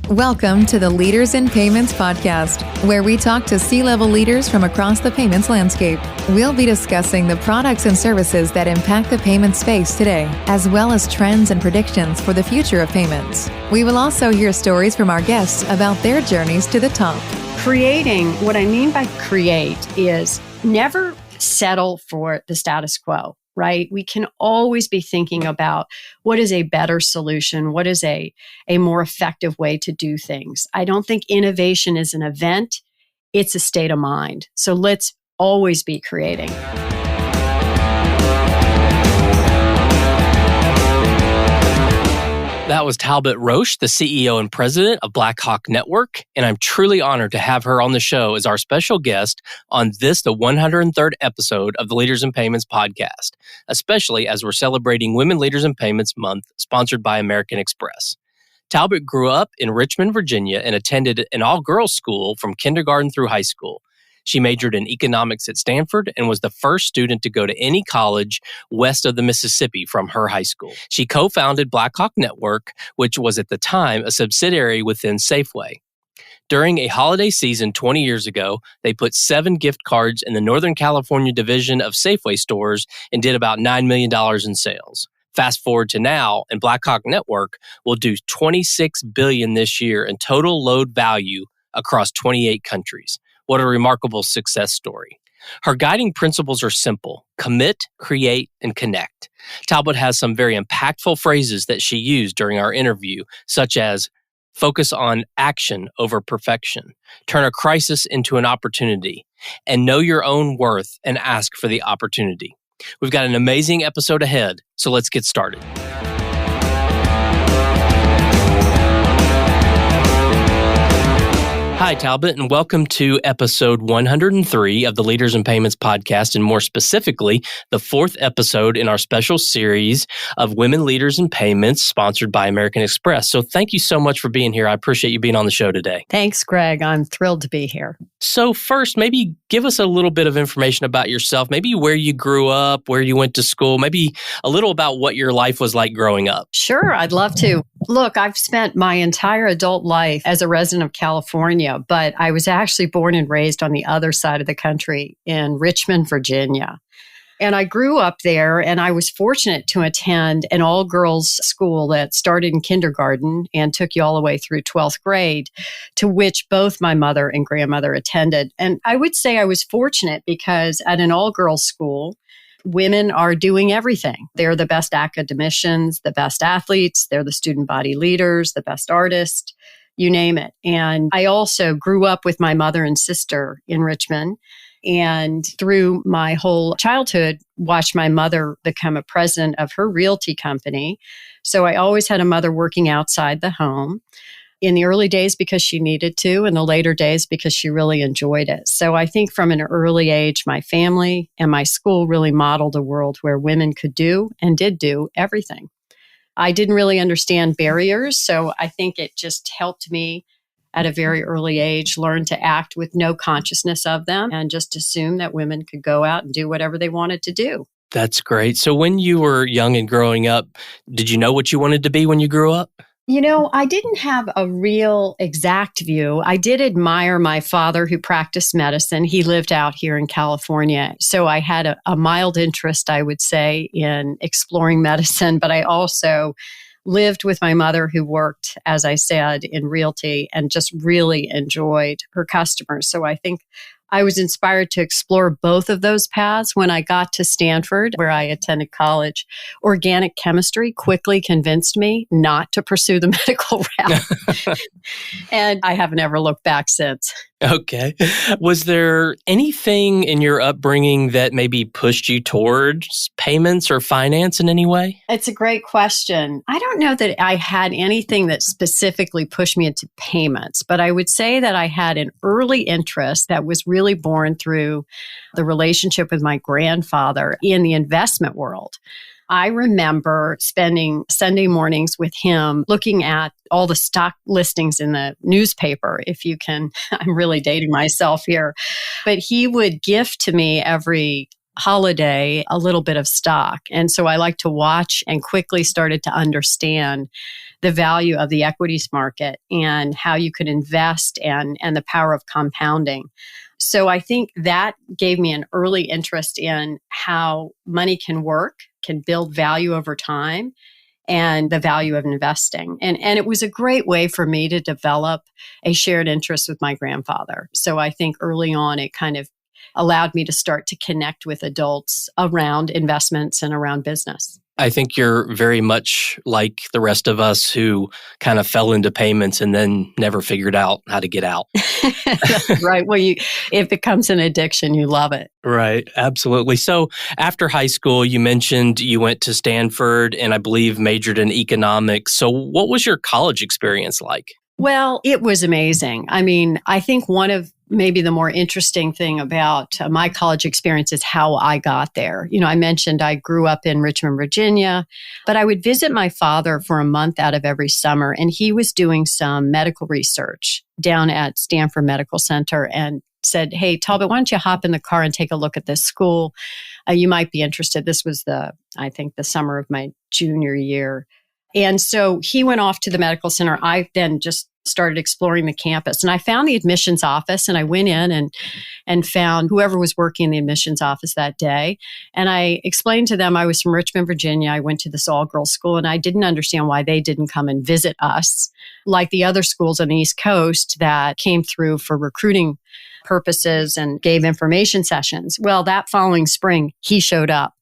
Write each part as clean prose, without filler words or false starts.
Welcome to the Leaders in Payments podcast, where we talk to C-level leaders from across the payments landscape. We'll be discussing the products and services that impact the payment space today, as well as trends and predictions for the future of payments. We will also hear stories from our guests about their journeys to the top. What I mean by create is never settle for the status quo. Right? We can always be thinking about what is a better solution? What is a more effective way to do things? I don't think innovation is an event. It's a state of mind. So let's always be creating. That was Talbott Roche, the CEO and president of Blackhawk Network, and I'm truly honored to have her on the show as our special guest on the 103rd episode of the Leaders in Payments podcast, especially as we're celebrating Women Leaders in Payments Month, sponsored by American Express. Talbott grew up in Richmond, Virginia, and attended an all-girls school from kindergarten through high school. She majored in economics at Stanford and was the first student to go to any college west of the Mississippi from her high school. She co-founded Blackhawk Network, which was at the time a subsidiary within Safeway. During a holiday season 20 years ago, they put 7 gift cards in the Northern California division of Safeway stores and did about $9 million in sales. Fast forward to now, and Blackhawk Network will do $26 billion this year in total load value across 28 countries. What a remarkable success story. Her guiding principles are simple: commit, create, and connect. Talbott has some very impactful phrases that she used during our interview, such as focus on action over perfection, turn a crisis into an opportunity, and know your own worth and ask for the opportunity. We've got an amazing episode ahead, so let's get started. Hi, Talbott, and welcome to episode 103 of the Leaders in Payments podcast, and more specifically, the 4th episode in our special series of Women Leaders in Payments, sponsored by American Express. So thank you so much for being here. I appreciate you being on the show today. Thanks, Greg. I'm thrilled to be here. So first, maybe give us a little bit of information about yourself, maybe where you grew up, where you went to school, maybe a little about what your life was like growing up. Sure, I'd love to. Look, I've spent my entire adult life as a resident of California, but I was actually born and raised on the other side of the country in Richmond, Virginia. And I grew up there, and I was fortunate to attend an all-girls school that started in kindergarten and took you all the way through 12th grade, to which both my mother and grandmother attended. And I would say I was fortunate because at an all-girls school, women are doing everything. They're the best academicians, the best athletes, they're the student body leaders, the best artists, you name it. And I also grew up with my mother and sister in Richmond. And through my whole childhood, watched my mother become a president of her realty company. So I always had a mother working outside the home. In the early days because she needed to, in the later days because she really enjoyed it. So I think from an early age, my family and my school really modeled a world where women could do and did do everything. I didn't really understand barriers, so I think it just helped me at a very early age learn to act with no consciousness of them and just assume that women could go out and do whatever they wanted to do. That's great. So when you were young and growing up, did you know what you wanted to be when you grew up? You know, I didn't have a real exact view. I did admire my father who practiced medicine. He lived out here in California. So I had a mild interest, I would say, in exploring medicine. But I also lived with my mother who worked, as I said, in realty and just really enjoyed her customers. So I think I was inspired to explore both of those paths. When I got to Stanford, where I attended college, organic chemistry quickly convinced me not to pursue the medical route. And I haven't ever looked back since. Okay. Was there anything in your upbringing that maybe pushed you towards payments or finance in any way? It's a great question. I don't know that I had anything that specifically pushed me into payments, but I would say that I had an early interest that was really born through the relationship with my grandfather in the investment world. I remember spending Sunday mornings with him looking at all the stock listings in the newspaper, if you can. I'm really dating myself here. But he would gift to me every holiday a little bit of stock. And so I like to watch and quickly started to understand the value of the equities market and how you could invest and the power of compounding. So I think that gave me an early interest in how money can work, can build value over time, and the value of investing. And it was a great way for me to develop a shared interest with my grandfather. So I think early on, it kind of allowed me to start to connect with adults around investments and around business. I think you're very much like the rest of us who kind of fell into payments and then never figured out how to get out. Right. Well, it becomes an addiction. You love it. Right. Absolutely. So after high school, you mentioned you went to Stanford and I believe majored in economics. So what was your college experience like? Well, it was amazing. I mean, I think one of maybe the more interesting thing about my college experience is how I got there. You know, I mentioned I grew up in Richmond, Virginia, but I would visit my father for a month out of every summer, and he was doing some medical research down at Stanford Medical Center and said, "Hey, Talbott, why don't you hop in the car and take a look at this school? You might be interested." This was I think the summer of my junior year. And so he went off to the medical center. I then just started exploring the campus, and I found the admissions office, and I went in and found whoever was working in the admissions office that day. And I explained to them I was from Richmond, Virginia. I went to this all-girls school, and I didn't understand why they didn't come and visit us like the other schools on the East Coast that came through for recruiting purposes and gave information sessions. Well, that following spring, he showed up.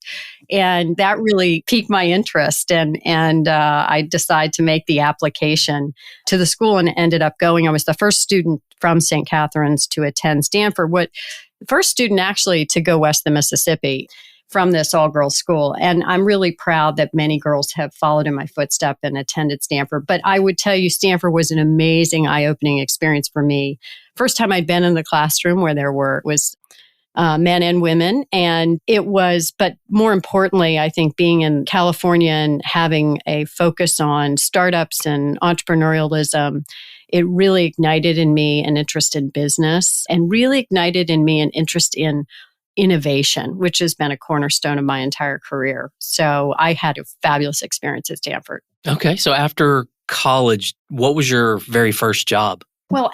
And that really piqued my interest. And I decided to make the application to the school and ended up going. I was the first student from St. Catherine's to attend Stanford. The first student actually to go west of the Mississippi from this all-girls school. And I'm really proud that many girls have followed in my footsteps and attended Stanford. But I would tell you, Stanford was an amazing, eye-opening experience for me. First time I'd been in the classroom where there was men and women. And it was, but more importantly, I think being in California and having a focus on startups and entrepreneurialism, it really ignited in me an interest in business and really ignited in me an interest in innovation, which has been a cornerstone of my entire career. So I had a fabulous experience at Stanford. Okay. So after college, what was your very first job? Well,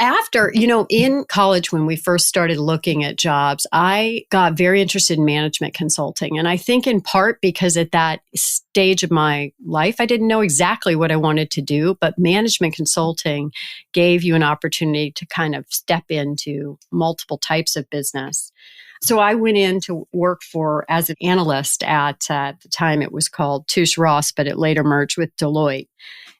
in college, when we first started looking at jobs, I got very interested in management consulting. And I think in part because at that stage of my life, I didn't know exactly what I wanted to do, but management consulting gave you an opportunity to kind of step into multiple types of business. So I went in to work as an analyst at the time it was called Roche, but it later merged with Deloitte.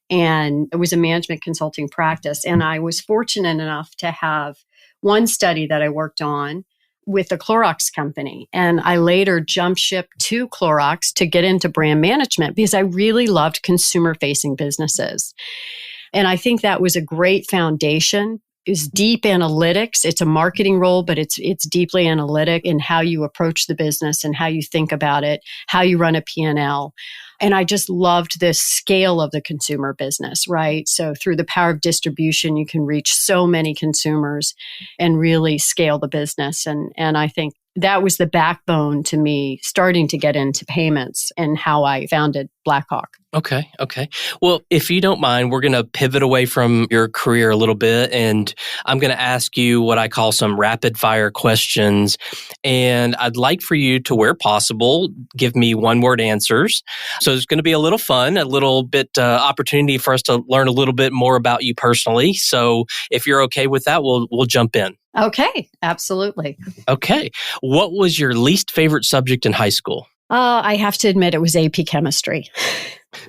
And it was a management consulting practice. And I was fortunate enough to have one study that I worked on with the Clorox company. And I later jumped ship to Clorox to get into brand management because I really loved consumer-facing businesses. And I think that was a great foundation. Is deep analytics. It's a marketing role, but it's deeply analytic in how you approach the business and how you think about it, how you run a P&L. And I just loved the scale of the consumer business, right? So through the power of distribution, you can reach so many consumers and really scale the business. And I think that was the backbone to me starting to get into payments and how I founded Blackhawk. Okay. Well, if you don't mind, we're going to pivot away from your career a little bit, and I'm going to ask you what I call some rapid fire questions. And I'd like for you to, where possible, give me one-word answers. So it's going to be a little fun, a little bit opportunity for us to learn a little bit more about you personally. So if you're okay with that, we'll jump in. Okay, absolutely. Okay. What was your least favorite subject in high school? I have to admit it was AP chemistry.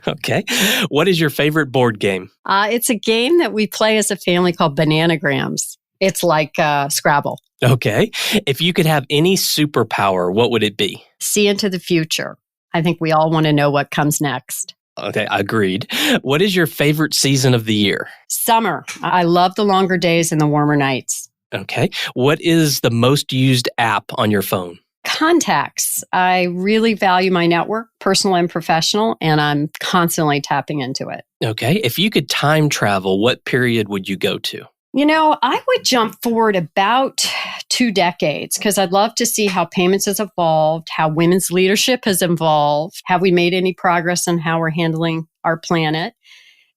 Okay. What is your favorite board game? It's a game that we play as a family called Bananagrams. It's like Scrabble. Okay. If you could have any superpower, what would it be? See into the future. I think we all want to know what comes next. Okay, agreed. What is your favorite season of the year? Summer. I love the longer days and the warmer nights. Okay. What is the most used app on your phone? Contacts. I really value my network, personal and professional, and I'm constantly tapping into it. Okay. If you could time travel, what period would you go to? I would jump forward about 2 decades because I'd love to see how payments has evolved, how women's leadership has evolved, have we made any progress on how we're handling our planet.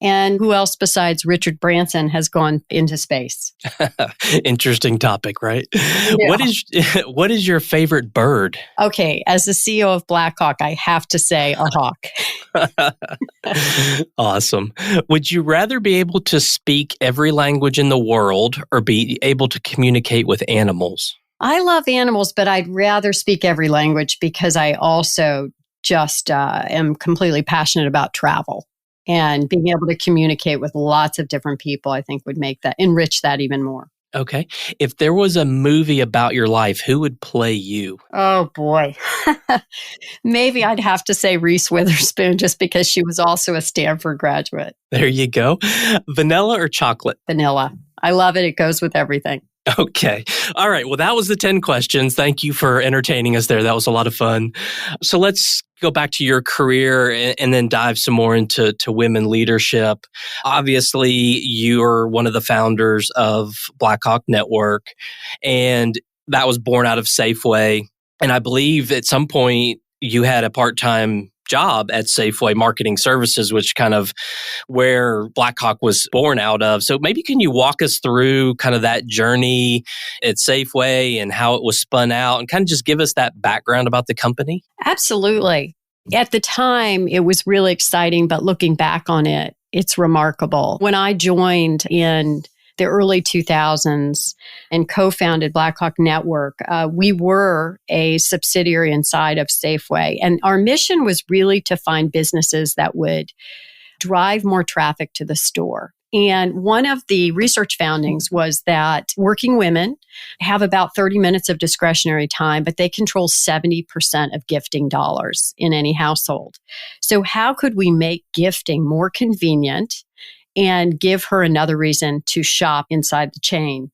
And who else besides Richard Branson has gone into space? Interesting topic, right? Yeah. What is your favorite bird? Okay, as the CEO of Blackhawk, I have to say a hawk. Awesome. Would you rather be able to speak every language in the world or be able to communicate with animals? I love animals, but I'd rather speak every language because I also just am completely passionate about travel. And being able to communicate with lots of different people, I think would enrich that even more. Okay. If there was a movie about your life, who would play you? Oh, boy. Maybe I'd have to say Reese Witherspoon just because she was also a Stanford graduate. There you go. Vanilla or chocolate? Vanilla. I love it. It goes with everything. Okay. All right. Well, that was the 10 questions. Thank you for entertaining us there. That was a lot of fun. So let's go back to your career and then dive some more into women leadership. Obviously, you're one of the founders of Blackhawk Network, and that was born out of Safeway. And I believe at some point you had a part-time job at Safeway Marketing Services, which kind of where Blackhawk was born out of. So maybe can you walk us through kind of that journey at Safeway and how it was spun out and kind of just give us that background about the company? Absolutely. At the time, it was really exciting, but looking back on it, it's remarkable. When I joined in the early 2000s and co-founded Blackhawk Network, we were a subsidiary inside of Safeway. And our mission was really to find businesses that would drive more traffic to the store. And one of the research foundings was that working women have about 30 minutes of discretionary time, but they control 70% of gifting dollars in any household. So how could we make gifting more convenient and give her another reason to shop inside the chain?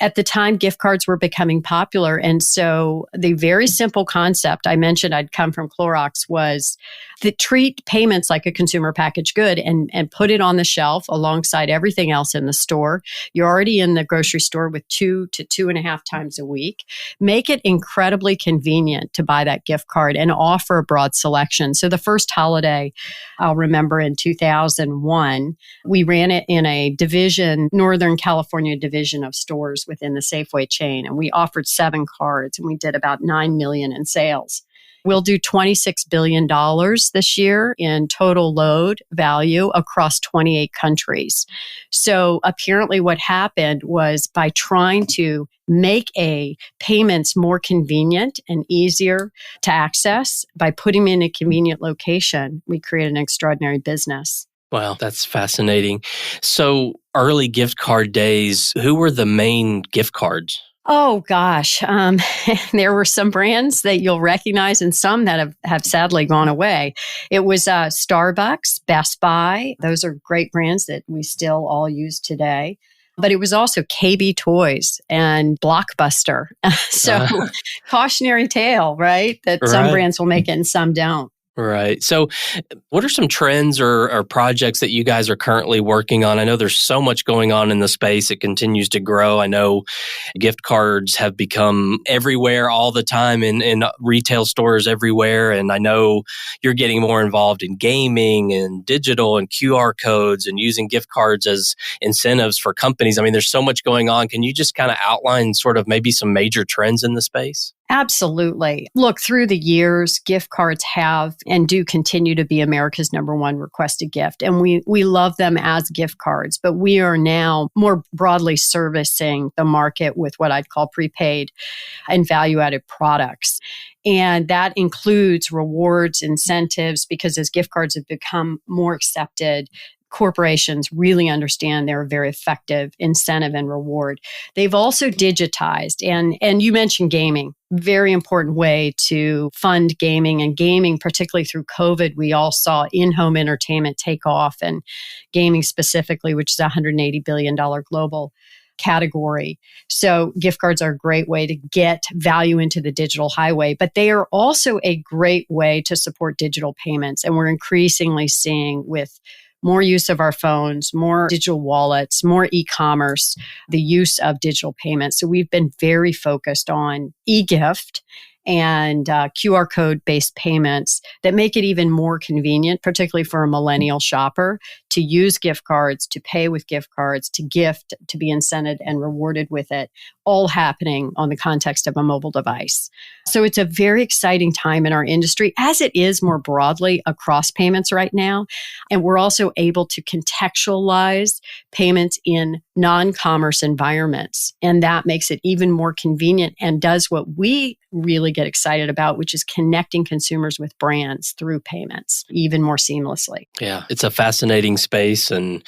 At the time, gift cards were becoming popular. And so the very simple concept I mentioned I'd come from Clorox was to treat payments like a consumer packaged good and put it on the shelf alongside everything else in the store. You're already in the grocery store with 2 to 2.5 times a week. Make it incredibly convenient to buy that gift card and offer a broad selection. So the first holiday, I'll remember in 2001, we ran it in a division, Northern California division of stores within the Safeway chain. And we offered 7 cards and we did about $9 million in sales. We'll do $26 billion this year in total load value across 28 countries. So apparently what happened was by trying to make payments more convenient and easier to access, by putting them in a convenient location, we created an extraordinary business. Wow, that's fascinating. So early gift card days, who were the main gift cards? Oh, gosh. There were some brands that you'll recognize and some that have sadly gone away. It was Starbucks, Best Buy. Those are great brands that we still all use today. But it was also KB Toys and Blockbuster. So cautionary tale, right? That some brands will make it and some don't. Right. So what are some trends or projects that you guys are currently working on? I know there's so much going on in the space. It continues to grow. I know gift cards have become everywhere all the time in retail stores everywhere. And I know you're getting more involved in gaming and digital and QR codes and using gift cards as incentives for companies. I mean, there's so much going on. Can you just kind of outline sort of maybe some major trends in the space? Absolutely. Look, through the years, gift cards have and do continue to be America's #1 requested gift. And we love them as gift cards, but we are now more broadly servicing the market with what I'd call prepaid and value-added products. And that includes rewards, incentives, because as gift cards have become more accepted, corporations really understand they're a very effective incentive and reward. They've also digitized, and you mentioned gaming, very important way to fund gaming, and gaming, particularly through COVID, we all saw in-home entertainment take off, and gaming specifically, which is a $180 billion global category. So gift cards are a great way to get value into the digital highway, but they are also a great way to support digital payments. And we're increasingly seeing with more use of our phones, more digital wallets, more e-commerce, the use of digital payments. So we've been very focused on e-gift and QR code-based payments that make it even more convenient, particularly for a millennial shopper, to use gift cards, to pay with gift cards, to gift, to be incented and rewarded with it, all happening on the context of a mobile device. So it's a very exciting time in our industry, as it is more broadly across payments right now. And we're also able to contextualize payments in non-commerce environments. And that makes it even more convenient and does what we really get excited about, which is connecting consumers with brands through payments even more seamlessly. Yeah, it's a fascinating space, and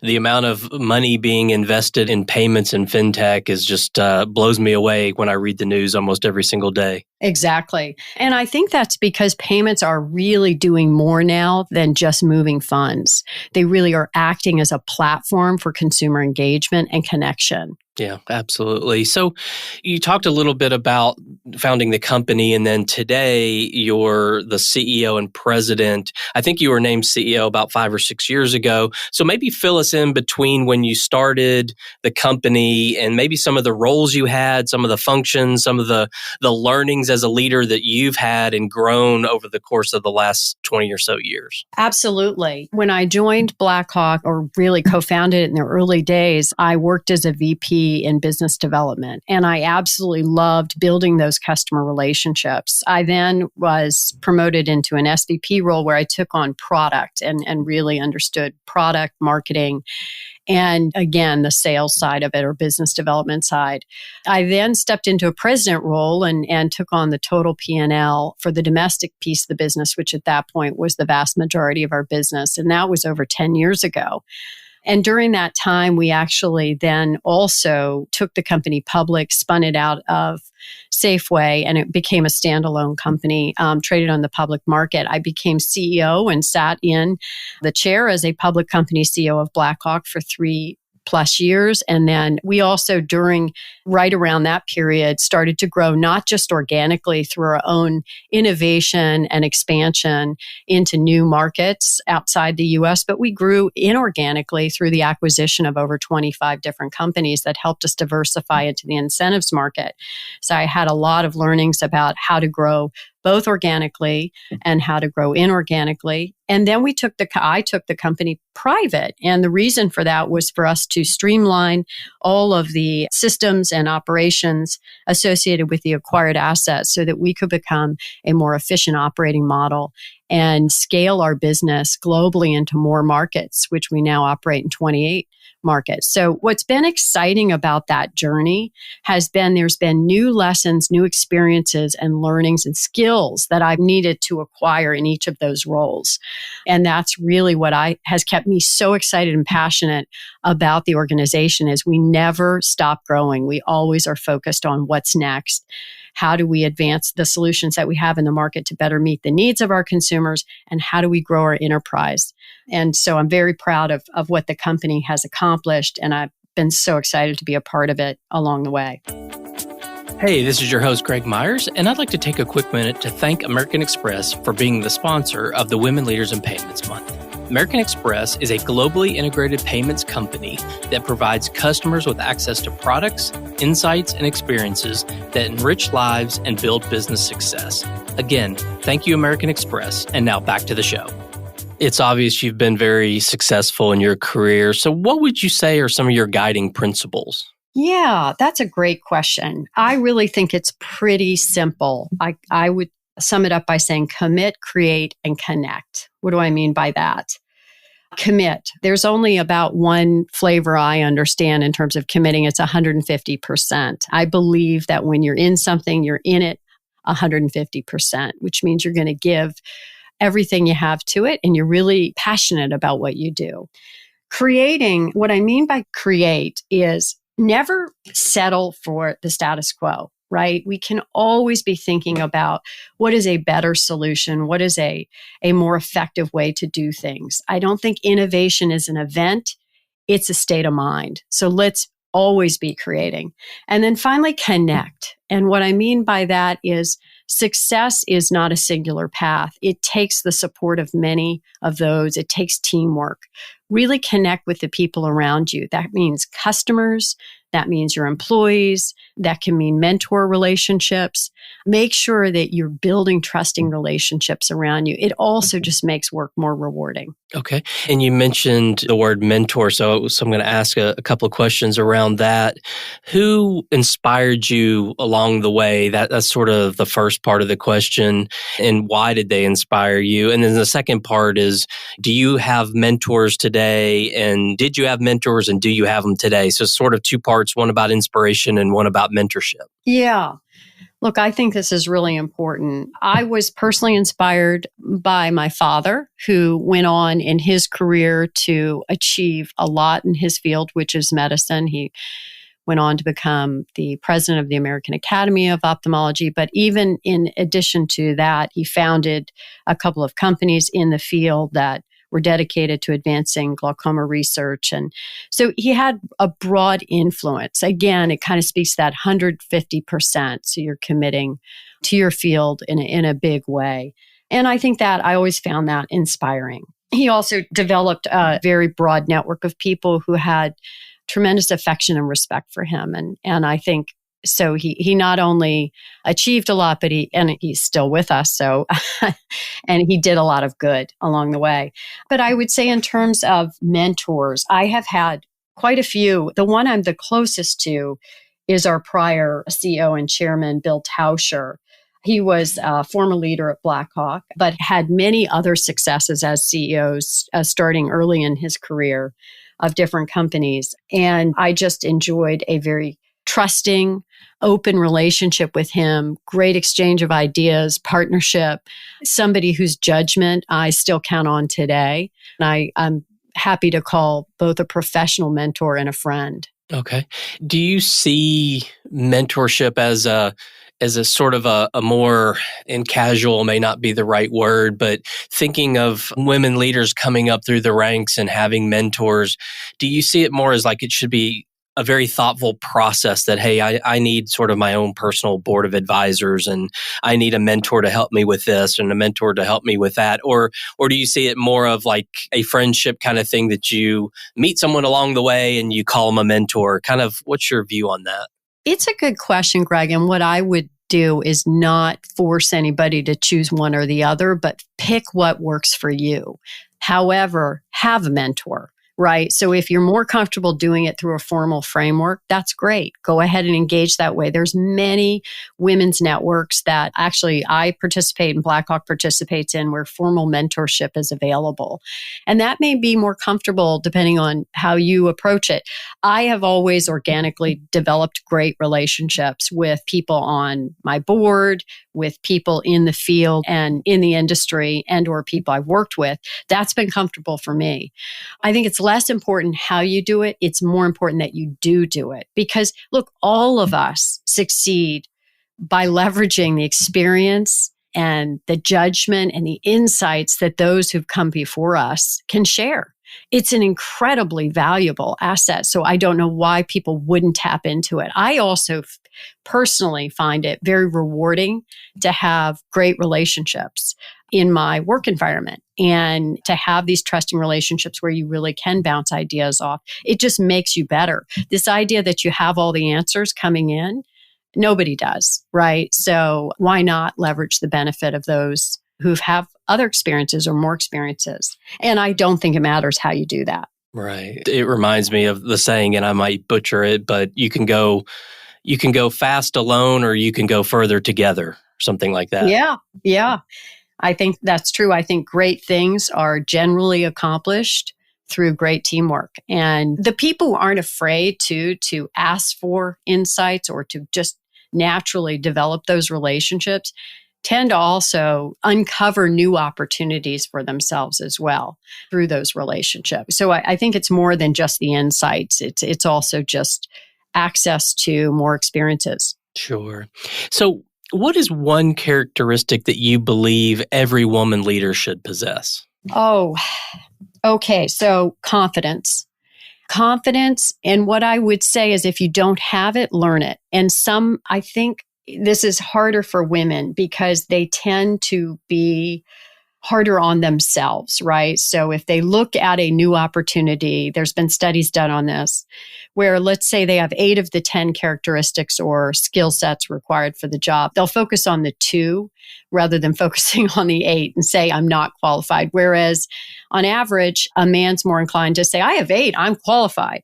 the amount of money being invested in payments and fintech is just blows me away when I read the news almost every single day. Exactly. And I think that's because payments are really doing more now than just moving funds. They really are acting as a platform for consumer engagement and connection. Yeah, absolutely. So you talked a little bit about founding the company, and then today you're the CEO and president. I think you were named CEO about 5 or 6 years ago. So maybe fill us in between when you started the company and maybe some of the roles you had, some of the functions, some of the learnings as a leader that you've had and grown over the course of the last 20 or so years. Absolutely. When I joined Blackhawk, or really co-founded it in the early days, I worked as a VP in business development, and I absolutely loved building those customer relationships. I then was promoted into an SVP role where I took on product and really understood product marketing and, again, the sales side of it, or business development side. I then stepped into a president role and took on the total P&L for the domestic piece of the business, which at that point was the vast majority of our business. And that was over 10 years ago. And during that time, we actually then also took the company public, spun it out of Safeway, and it became a standalone company, traded on the public market. I became CEO and sat in the chair as a public company CEO of Blackhawk for 3+ years. And then we also, right around that period, started to grow not just organically through our own innovation and expansion into new markets outside the US, but we grew inorganically through the acquisition of over 25 different companies that helped us diversify into the incentives market. So I had a lot of learnings about how to grow both organically and how to grow inorganically. And then I took the company private. And the reason for that was for us to streamline all of the systems and operations associated with the acquired assets so that we could become a more efficient operating model and scale our business globally into more markets, which we now operate in 28 markets. So what's been exciting about that journey has been there's been new lessons, new experiences and learnings and skills that I've needed to acquire in each of those roles. And that's really what has kept me so excited and passionate about the organization is we never stop growing. We always are focused on what's next. How do we advance the solutions that we have in the market to better meet the needs of our consumers? And how do we grow our enterprise? And so I'm very proud of what the company has accomplished. And I've been so excited to be a part of it along the way. Hey, this is your host, Greg Myers, and I'd like to take a quick minute to thank American Express for being the sponsor of the Women Leaders in Payments Month. American Express is a globally integrated payments company that provides customers with access to products, insights, and experiences that enrich lives and build business success. Again, thank you, American Express. And now back to the show. It's obvious you've been very successful in your career. So what would you say are some of your guiding principles? Yeah, that's a great question. I really think it's pretty simple. I would sum it up by saying commit, create, and connect. What do I mean by that? Commit. There's only about one flavor I understand in terms of committing. It's 150%. I believe that when you're in something, you're in it 150%, which means you're going to give everything you have to it and you're really passionate about what you do. Creating, what I mean by create is never settle for the status quo, right? We can always be thinking about what is a better solution, what is a more effective way to do things. I don't think innovation is an event, it's a state of mind. So let's always be creating. And then finally, connect. And what I mean by that is success is not a singular path. It takes the support of many of those. It takes teamwork. really connect with the people around you. That means customers, that means your employees, that can mean mentor relationships. Make sure that you're building trusting relationships around you. It also just makes work more rewarding. Okay. And you mentioned the word mentor. So I'm going to ask a couple of questions around that. Who inspired you along the way? That's sort of the first part of the question. And why did they inspire you? And then the second part is, do you have mentors today? And did you have mentors and do you have them today? So sort of two parts, one about inspiration and one about mentorship. Yeah. Look, I think this is really important. I was personally inspired by my father, who went on in his career to achieve a lot in his field, which is medicine. He went on to become the president of the American Academy of Ophthalmology. But even in addition to that, he founded a couple of companies in the field that were dedicated to advancing glaucoma research. And so he had a broad influence. Again, it kind of speaks to that 150%. So you're committing to your field in a big way. And I think that I always found that inspiring. He also developed a very broad network of people who had tremendous affection and respect for him. And I think so he not only achieved a lot, but he's still with us. So, and he did a lot of good along the way. But I would say in terms of mentors, I have had quite a few. The one I'm the closest to is our prior CEO and chairman, Bill Tauscher. He was a former leader at Blackhawk, but had many other successes as CEOs, starting early in his career of different companies. And I just enjoyed a very trusting, open relationship with him, great exchange of ideas, partnership, somebody whose judgment I still count on today. And I'm happy to call both a professional mentor and a friend. Okay. Do you see mentorship as a sort of a more, and casual may not be the right word, but thinking of women leaders coming up through the ranks and having mentors, do you see it more as like it should be a very thoughtful process that, hey, I need sort of my own personal board of advisors and I need a mentor to help me with this and a mentor to help me with that? Or do you see it more of like a friendship kind of thing that you meet someone along the way and you call them a mentor? Kind of what's your view on that? It's a good question, Greg. And what I would do is not force anybody to choose one or the other, but pick what works for you. However, have a mentor. Right. So if you're more comfortable doing it through a formal framework, that's great. Go ahead and engage that way. There's many women's networks that actually I participate and Blackhawk participates in where formal mentorship is available. And that may be more comfortable depending on how you approach it. I have always organically developed great relationships with people on my board, with people in the field and in the industry and or people I've worked with. That's been comfortable for me. I think it's less important how you do it. It's more important that you do it. Because look, all of us succeed by leveraging the experience and the judgment and the insights that those who've come before us can share. It's an incredibly valuable asset. So I don't know why people wouldn't tap into it. I also personally find it very rewarding to have great relationships in my work environment and to have these trusting relationships where you really can bounce ideas off. It just makes you better. This idea that you have all the answers coming in, nobody does, right? So why not leverage the benefit of those who have other experiences or more experiences? And I don't think it matters how you do that. Right. It reminds me of the saying, and I might butcher it, but you can go fast alone or you can go further together, something like that. Yeah. I think that's true. I think great things are generally accomplished through great teamwork. And the people who aren't afraid to ask for insights or to just naturally develop those relationships tend to also uncover new opportunities for themselves as well through those relationships. So I think it's more than just the insights. It's also just access to more experiences. Sure. So what is one characteristic that you believe every woman leader should possess? Oh, okay. So confidence. Confidence. And what I would say is if you don't have it, learn it. And I think this is harder for women because they tend to be harder on themselves, right? So if they look at a new opportunity, there's been studies done on this, where let's say they have 8 of the 10 characteristics or skill sets required for the job. They'll focus on the 2 rather than focusing on the 8 and say, I'm not qualified. Whereas on average, a man's more inclined to say, I have 8, I'm qualified.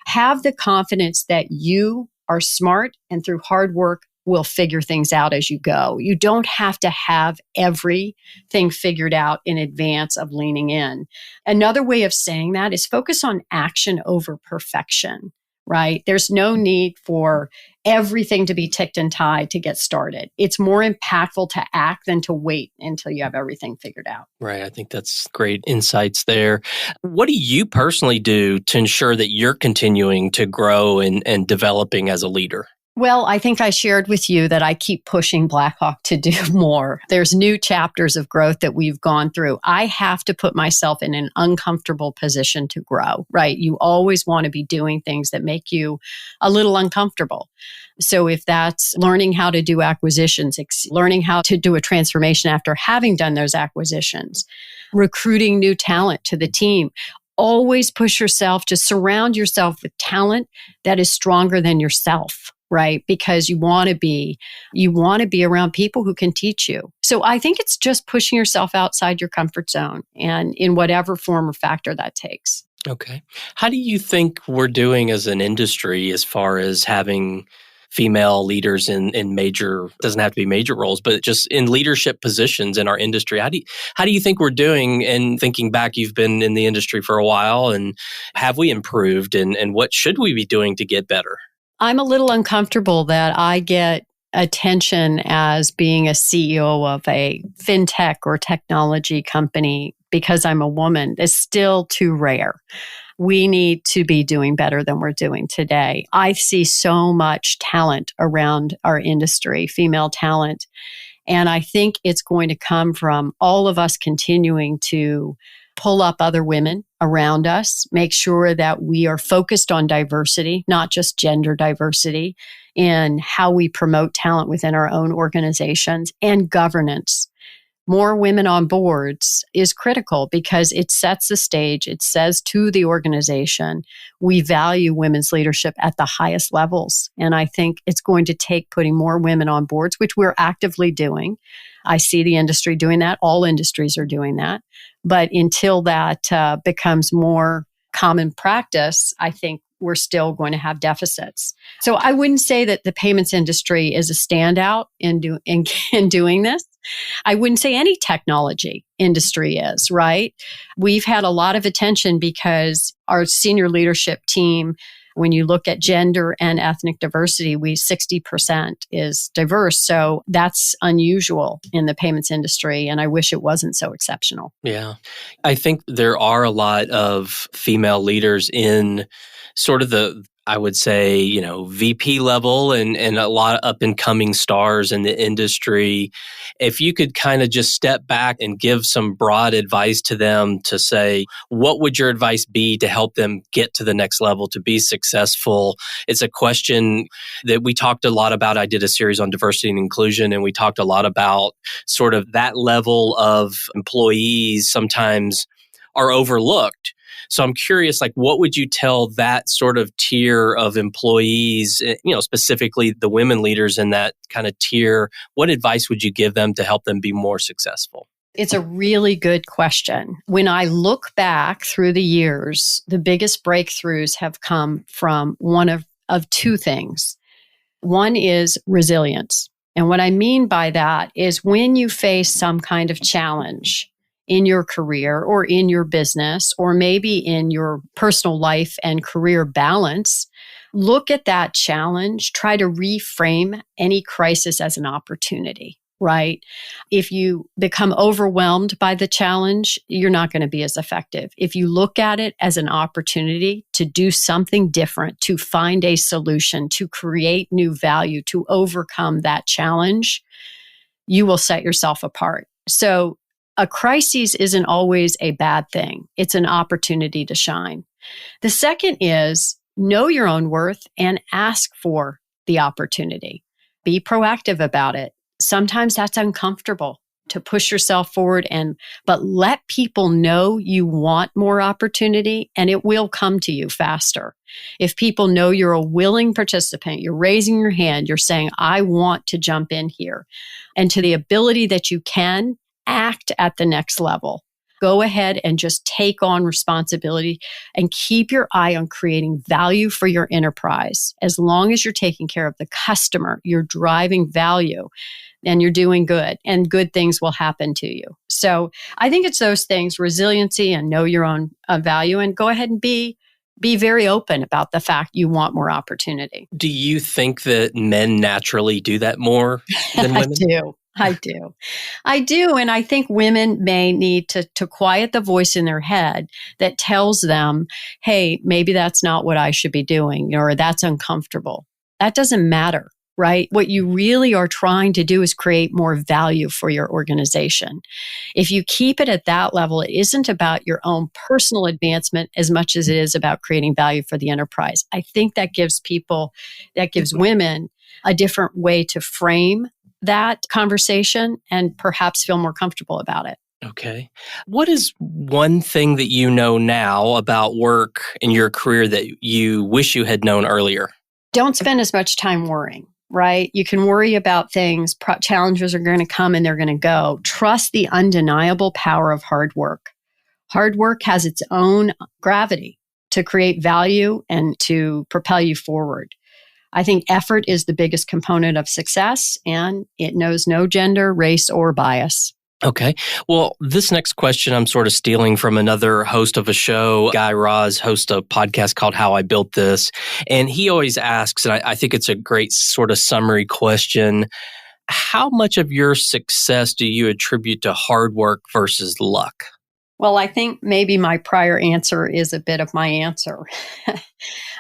Have the confidence that you are smart and through hard work will figure things out as you go. You don't have to have everything figured out in advance of leaning in. Another way of saying that is focus on action over perfection, right? There's no need for everything to be ticked and tied to get started. It's more impactful to act than to wait until you have everything figured out. Right. I think that's great insights there. What do you personally do to ensure that you're continuing to grow and developing as a leader? Well, I think I shared with you that I keep pushing Blackhawk to do more. There's new chapters of growth that we've gone through. I have to put myself in an uncomfortable position to grow, right? You always want to be doing things that make you a little uncomfortable. So if that's learning how to do acquisitions, learning how to do a transformation after having done those acquisitions, recruiting new talent to the team, always push yourself to surround yourself with talent that is stronger than yourself. Right? Because you want to be around people who can teach you. So I think it's just pushing yourself outside your comfort zone and in whatever form or factor that takes. Okay. How do you think we're doing as an industry as far as having female leaders in major, doesn't have to be major roles, but just in leadership positions in our industry? How do you think we're doing? And thinking back, you've been in the industry for a while, and have we improved, and what should we be doing to get better? I'm a little uncomfortable that I get attention as being a CEO of a fintech or technology company because I'm a woman. It's still too rare. We need to be doing better than we're doing today. I see so much talent around our industry, female talent. And I think it's going to come from all of us continuing to pull up other women around us, make sure that we are focused on diversity, not just gender diversity, in how we promote talent within our own organizations, and governance. More women on boards is critical because it sets the stage. It says to the organization, we value women's leadership at the highest levels. And I think it's going to take putting more women on boards, which we're actively doing. I see the industry doing that. All industries are doing that. But until that becomes more common practice, I think we're still going to have deficits. So I wouldn't say that the payments industry is a standout in doing this. I wouldn't say any technology industry is, right? We've had a lot of attention because our senior leadership team, when you look at gender and ethnic diversity, 60% is diverse. So that's unusual in the payments industry. And I wish it wasn't so exceptional. Yeah. I think there are a lot of female leaders in sort of I would say, VP level and a lot of up and coming stars in the industry. If you could kind of just step back and give some broad advice to them to say, what would your advice be to help them get to the next level, to be successful? It's a question that we talked a lot about. I did a series on diversity and inclusion, and we talked a lot about sort of that level of employees sometimes are overlooked. So I'm curious, what would you tell that sort of tier of employees, specifically the women leaders in that kind of tier? What advice would you give them to help them be more successful? It's a really good question. When I look back through the years, the biggest breakthroughs have come from one of 2 things. One is resilience. And what I mean by that is when you face some kind of challenge in your career or in your business, or maybe in your personal life and career balance, look at that challenge, try to reframe any crisis as an opportunity, right? If you become overwhelmed by the challenge, you're not going to be as effective. If you look at it as an opportunity to do something different, to find a solution, to create new value, to overcome that challenge, you will set yourself apart. So a crisis isn't always a bad thing. It's an opportunity to shine. The second is know your own worth and ask for the opportunity. Be proactive about it. Sometimes that's uncomfortable. to push yourself forward, but let people know you want more opportunity, and it will come to you faster. If people know you're a willing participant, you're raising your hand, you're saying, I want to jump in here, and to the ability that you can act at the next level. Go ahead and just take on responsibility and keep your eye on creating value for your enterprise. As long as you're taking care of the customer, you're driving value and you're doing good, and good things will happen to you. So I think it's those things, resiliency and know your own value, and go ahead and be very open about the fact you want more opportunity. Do you think that men naturally do that more than women? I do. And I think women may need to quiet the voice in their head that tells them, hey, maybe that's not what I should be doing, or that's uncomfortable. That doesn't matter, right? What you really are trying to do is create more value for your organization. If you keep it at that level, it isn't about your own personal advancement as much as it is about creating value for the enterprise. I think that gives women a different way to frame that conversation and perhaps feel more comfortable about it. Okay. What is one thing that you know now about work in your career that you wish you had known earlier? Don't spend as much time worrying, right? You can worry about things. Challenges are going to come and they're going to go. Trust the undeniable power of hard work. Hard work has its own gravity to create value and to propel you forward. I think effort is the biggest component of success, and it knows no gender, race, or bias. Okay. Well, this next question I'm sort of stealing from another host of a show. Guy Raz hosts a podcast called How I Built This. And he always asks, and I think it's a great sort of summary question, how much of your success do you attribute to hard work versus luck? Well, I think maybe my prior answer is a bit of my answer.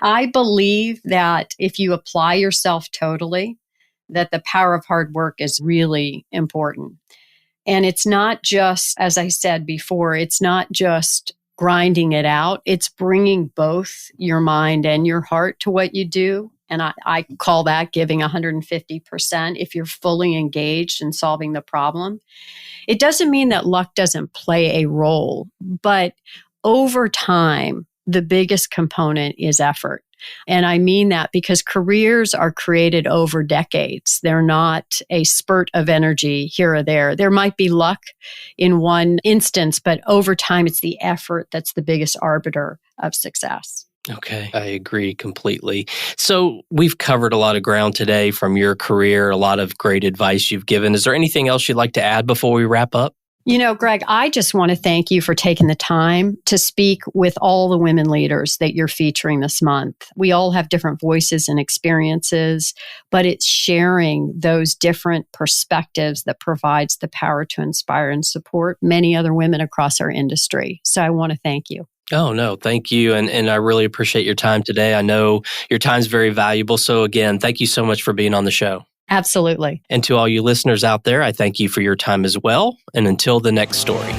I believe that if you apply yourself totally, that the power of hard work is really important. And it's not just, as I said before, it's not just grinding it out. It's bringing both your mind and your heart to what you do. And I call that giving 150% if you're fully engaged in solving the problem. It doesn't mean that luck doesn't play a role, but over time, the biggest component is effort. And I mean that because careers are created over decades. They're not a spurt of energy here or there. There might be luck in one instance, but over time, it's the effort that's the biggest arbiter of success. Okay, I agree completely. So we've covered a lot of ground today from your career, a lot of great advice you've given. Is there anything else you'd like to add before we wrap up? You know, Greg, I just want to thank you for taking the time to speak with all the women leaders that you're featuring this month. We all have different voices and experiences, but it's sharing those different perspectives that provides the power to inspire and support many other women across our industry. So I want to thank you. Oh, no, thank you. And I really appreciate your time today. I know your time's very valuable. So again, thank you so much for being on the show. Absolutely. And to all you listeners out there, I thank you for your time as well. And until the next story.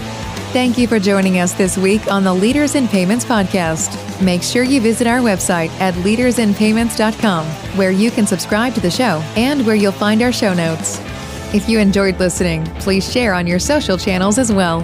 Thank you for joining us this week on the Leaders in Payments podcast. Make sure you visit our website at leadersinpayments.com, where you can subscribe to the show and where you'll find our show notes. If you enjoyed listening, please share on your social channels as well.